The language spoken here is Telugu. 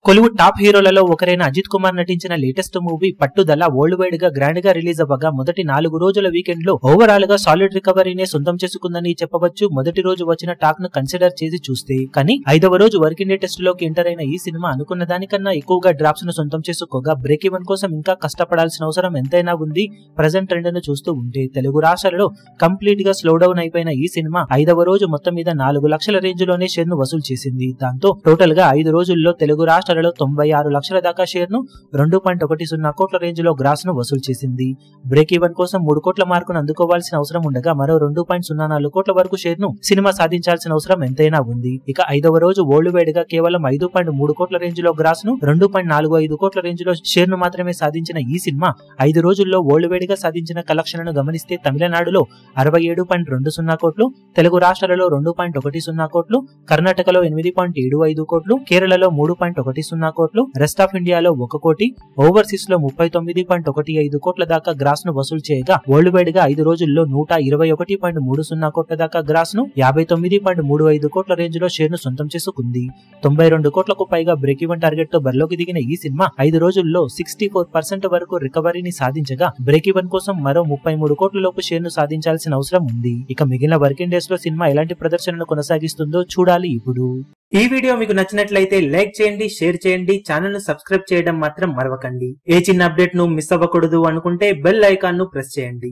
కోలీవుడ్ టాప్ హీరోలలో ఒకరైన అజిత్ కుమార్ నటించిన లేటెస్ట్ మూవీ పట్టుదల వరల్డ్ వైడ్ గా గ్రాండ్ గా రిలీజ్ అవ్వగా మొదటి 4 రోజుల వీకెండ్ లో ఓవరాల్ గా సాలిడ్ రికవరీనే సొంతం చేసుకుందని చెప్పవచ్చు. మొదటి రోజు వచ్చిన టాక్ ను కన్సిడర్ చేసి చూస్తే, కానీ 5వ రోజు వర్కింగ్ డే టెస్ట్ లోకి ఎంటర్ అయిన ఈ సినిమా అనుకున్న దానికన్నా ఎక్కువగా డ్రాప్స్ ను సొంతం చేసుకోగా బ్రేక్ ఈవెన్ కోసం ఇంకా కష్టపడాల్సిన అవసరం ఎంతైనా ఉంది. ప్రెజెంట్ ట్రెండ్ ను చూస్తూ ఉంటే తెలుగు రాష్ట్రాలలో కంప్లీట్ గా స్లో డౌన్ అయిపోయిన ఈ సినిమా 5వ రోజు మొత్తం మీద 4 లక్షల రేంజ్ లోనే షేర్ ను వసూలు చేసింది. దాంతో టోటల్ గా 5 రోజుల్లో తెలుగు రాష్ట్రాలలో 96 లక్షల దాకా షేర్ ను 2.10 కోట్ల రేంజ్ లో గ్రాస్ ను వసూలు చేసింది. బ్రేక్ ఈవెన్ కోసం 3 కోట్ల మార్కును అందుకోవాల్సిన అవసరం ఉండగా మరో 2.04 కోట్ల వరకు షేర్ ను సినిమా సాధించాల్సిన అవసరం ఎంతైనా ఉంది. ఇక 5వ రోజు వరల్డ్ వైడ్ గా కేవలం 5.3 కోట్ల రేంజ్ లో గ్రాస్ ను 2.45 కోట్ల రేంజ్ లో షేర్ ను మాత్రమే సాధించిన ఈ సినిమా 5 రోజుల్లో వరల్డ్ వైడ్ గా సాధించిన కలెక్షన్లను గమనిస్తే తమిళనాడులో 67.20 కోట్లు, తెలుగు రాష్ట్రాలలో 2.10 కోట్లు, కర్ణాటకలో 8.75 కోట్లు, కేరళలో 3.10 కోట్లు, రెస్ట్ ఆఫ్ ఇండియాలో 1 కోటి, ఓవర్సీస్ లో 39.15 కోట్ల దాకా గ్రాస్ ను వసూలు చేయగా వరల్డ్ వైడ్ గా 5 రోజుల్లో 121.30 కోట్ల దాకా గ్రాస్ ను 59.35 కోట్ల రేంజ్ లో షేర్ ను సొంతం చేసుకుంది. 92 కోట్లకు పైగా బ్రేక్ ఈవెన్ టార్గెట్ తో బరిలోకి దిగిన ఈ సినిమా 5 రోజుల్లో 64% వరకు రికవరీని సాధించగా బ్రేక్ ఈవెన్ కోసం మరో 33 కోట్ల లోపు షేర్ ను సాధించాల్సిన అవసరం ఉంది. ఇక మిగిలిన వర్కింగ్ డేస్ లో సినిమా ఎలాంటి ప్రదర్శనను కొనసాగిస్తుందో చూడాలి. ఇప్పుడు ఈ వీడియో మీకు నచ్చినట్లయితే లైక్ చేయండి, షేర్ చేయండి, ఛానల్ ను సబ్స్క్రైబ్ చేయడం మాత్రం మరవకండి. ఏ చిన్న అప్డేట్ ను మిస్ అవ్వకూడదు అనుకుంటే బెల్ ఐకాన్ ను ప్రెస్ చేయండి.